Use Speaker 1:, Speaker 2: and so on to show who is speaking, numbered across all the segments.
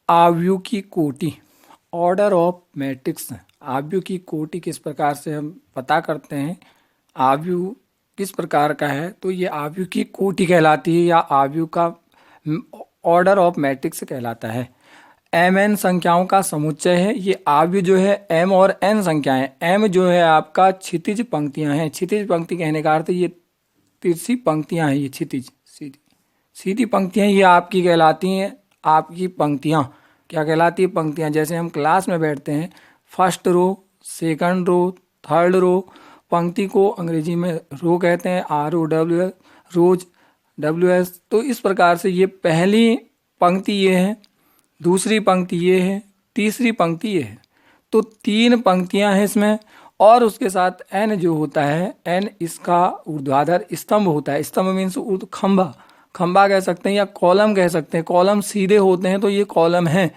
Speaker 1: आव्यूह की कोटि, ऑर्डर ऑफ मैट्रिक्स। आव्यूह की कोटि किस प्रकार से हम पता करते हैं, आव्यूह किस प्रकार का है, तो ये आव्यूह की कोटि कहलाती है या आव्यूह का ऑर्डर ऑफ मैट्रिक्स कहलाता है। एम एन संख्याओं का समुच्चय है ये आव्यूह जो है। एम और एन संख्याएं, एम जो है आपका क्षितिज पंक्तियां हैं। क्षितिज पंक्ति कहने का अर्थ ये तिरछी पंक्तियां हैं, ये क्षितिज सीधी सीधी पंक्तियां ये आपकी कहलाती हैं। आपकी पंक्तियां क्या कहलाती है, पंक्तियां। जैसे हम क्लास में बैठते हैं, first row, second row, third row, पंक्ति को अंग्रेजी में रो कहते हैं, ROW, रोज WS। तो इस प्रकार से ये पहली पंक्ति ये है, दूसरी पंक्ति ये है, तीसरी पंक्ति ये है। तो 3 पंक्तियां हैं इसमें, और उसके साथ एन जो होता है, एन इसका ऊर्ध्वाधर स्तंभ होता है। स्तंभ मीन्स खंभा, खंभा कह सकते हैं या कॉलम कह सकते हैं। कॉलम सीधे होते हैं तो ये कॉलम है।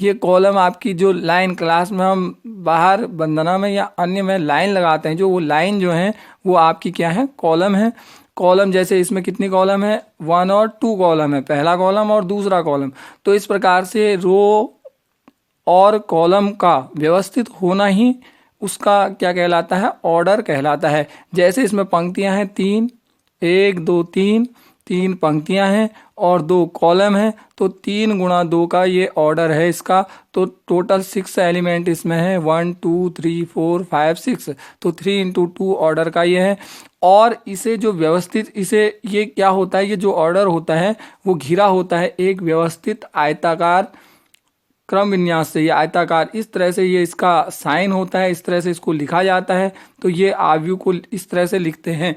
Speaker 1: ये कॉलम आपकी जो लाइन क्लास में हम बाहर वंदना में या अन्य में लाइन लगाते हैं, जो वो लाइन जो है वो आपकी क्या है, कॉलम है। कॉलम जैसे इसमें कितनी कॉलम है, 1 और 2 कॉलम है, पहला कॉलम और दूसरा कॉलम। तो इस प्रकार से रो और कॉलम का व्यवस्थित होना ही उसका क्या कहलाता है, ऑर्डर कहलाता है। जैसे इसमें पंक्तियां हैं 3, 1 2 3 पंक्तियां हैं और 2 कॉलम हैं, तो 3 गुणा 2 का ये ऑर्डर है इसका। तो टोटल 6 एलिमेंट इसमें है, 1 2 3 4 5 6। तो 3 × 2 ऑर्डर का ये है। और इसे जो व्यवस्थित, इसे ये क्या होता है, ये जो ऑर्डर होता है वो घिरा होता है एक व्यवस्थित आयताकार क्रम विन्यास से। ये आयताकार इस तरह से ये इसका साइन होता है, इस तरह से इसको लिखा जाता है। तो ये आव्यूह को इस तरह से लिखते हैं।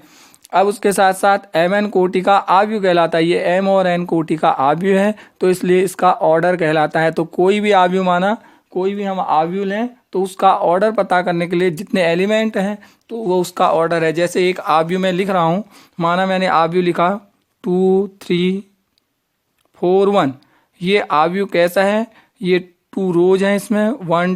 Speaker 1: अब उसके साथ साथ एम एन कोटि का आव्यूह कहलाता है। ये एम और एन कोटि का आव्यूह है, तो इसलिए इसका ऑर्डर कहलाता है। तो कोई भी आव्यूह माना, कोई भी हम आव्यूह लें तो उसका ऑर्डर पता करने के लिए जितने एलिमेंट हैं तो वो उसका ऑर्डर है। जैसे एक आव्यूह में लिख रहा हूँ, माना मैंने आव्यूह लिखा 2 3 4 1। ये आव्यूह कैसा है, ये 2 रोज हैं इसमें, 1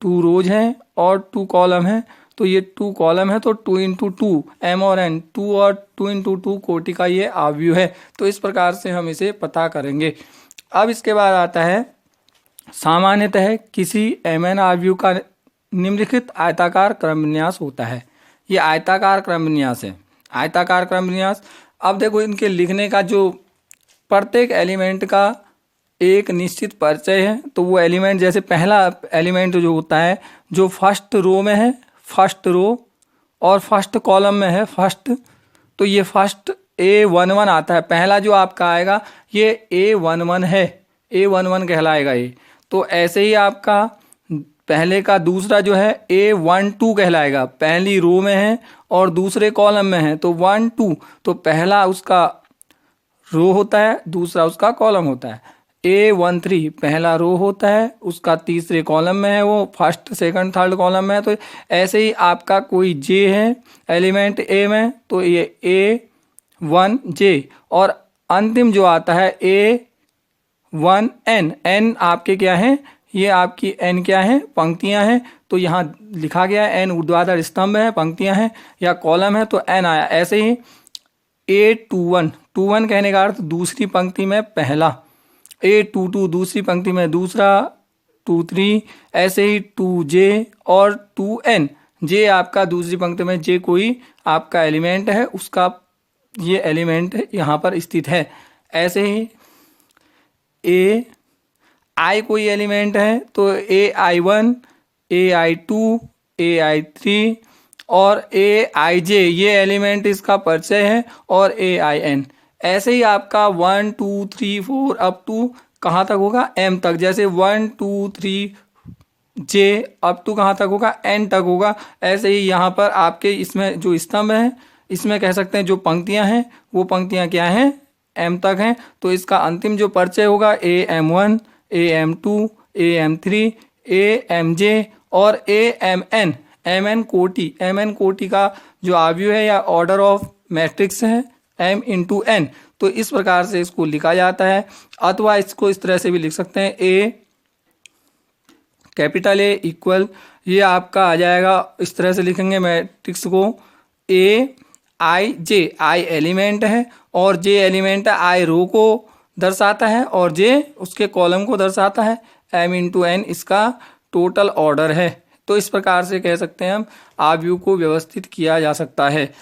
Speaker 1: 2 रोज हैं और 2 कॉलम हैं। तो ये 2 कॉलम है, तो 2 × 2 एम और एन, 2 और 2 × 2 कोटि का ये आव्यूह है। तो इस प्रकार से हम इसे पता करेंगे। अब इसके बाद आता है, सामान्यतः किसी एम एन आव्यूह का निम्नलिखित आयताकार क्रम विन्यास होता है। ये आयताकार क्रम विन्यास है, आयताकार क्रम विन्यास। अब देखो इनके लिखने का जो प्रत्येक एलिमेंट का एक निश्चित परिचय है। तो वो एलिमेंट, जैसे पहला एलिमेंट जो होता है जो फर्स्ट रो में है, फर्स्ट रो और फर्स्ट कॉलम में है फर्स्ट, तो ये फर्स्ट A11 आता है। पहला जो आपका आएगा ये A11 है, A11 कहलाएगा ये। तो ऐसे ही आपका पहले का दूसरा जो है A12 कहलाएगा, पहली रो में है और दूसरे कॉलम में है, तो 1 2। तो पहला उसका रो होता है, दूसरा उसका कॉलम होता है। A13 पहला रो होता है, उसका तीसरे कॉलम में है, वो फर्स्ट सेकंड थर्ड कॉलम में है। तो ऐसे ही आपका कोई J है एलिमेंट A में, तो ये A1J। और अंतिम जो आता है A1N, N आपके क्या है, ये आपकी N क्या है, पंक्तियां हैं। तो यहाँ लिखा गया है N ऊर्ध्वाधर स्तंभ है, पंक्तियां हैं या कॉलम है, तो N आया। ऐसे ही A21, 21 कहने का अर्थ दूसरी पंक्ति में पहला, A22 दूसरी पंक्ति में दूसरा, 2 3, ऐसे ही 2J और 2N। J आपका दूसरी पंक्ति में, J कोई आपका एलिमेंट है, उसका ये एलिमेंट यहाँ पर स्थित है। ऐसे ही AI कोई एलिमेंट है, तो AI1, AI2, AI3 और AIJ ये एलिमेंट इसका परिचय है, और AIN। ऐसे ही आपका 1 2 3 4 अप टू कहाँ तक होगा, M तक। जैसे 1 2 3 J अप टू कहाँ तक होगा, N तक होगा। ऐसे ही यहाँ पर आपके इसमें जो स्तंभ है, इसमें कह सकते हैं जो पंक्तियाँ हैं वो पंक्तियाँ क्या हैं, M तक हैं। तो इसका अंतिम जो परिचय होगा AM1, AM2, AM3, AMJ और AMN। MN कोटि, MN कोटि का जो आव्यूह है या ऑर्डर ऑफ मैट्रिक्स है M × N। तो इस प्रकार से इसको लिखा जाता है। अथवा इसको इस तरह से भी लिख सकते हैं, A कैपिटल A इक्वल, ये आपका आ जाएगा, इस तरह से लिखेंगे मैट्रिक्स को, AIJ, I एलिमेंट है और J एलिमेंट है। I रो को दर्शाता है और जे उसके कॉलम को दर्शाता है। m इंटू n इसका टोटल ऑर्डर है। तो इस प्रकार से कह सकते हैं हम आव्यूह को व्यवस्थित किया जा सकता है।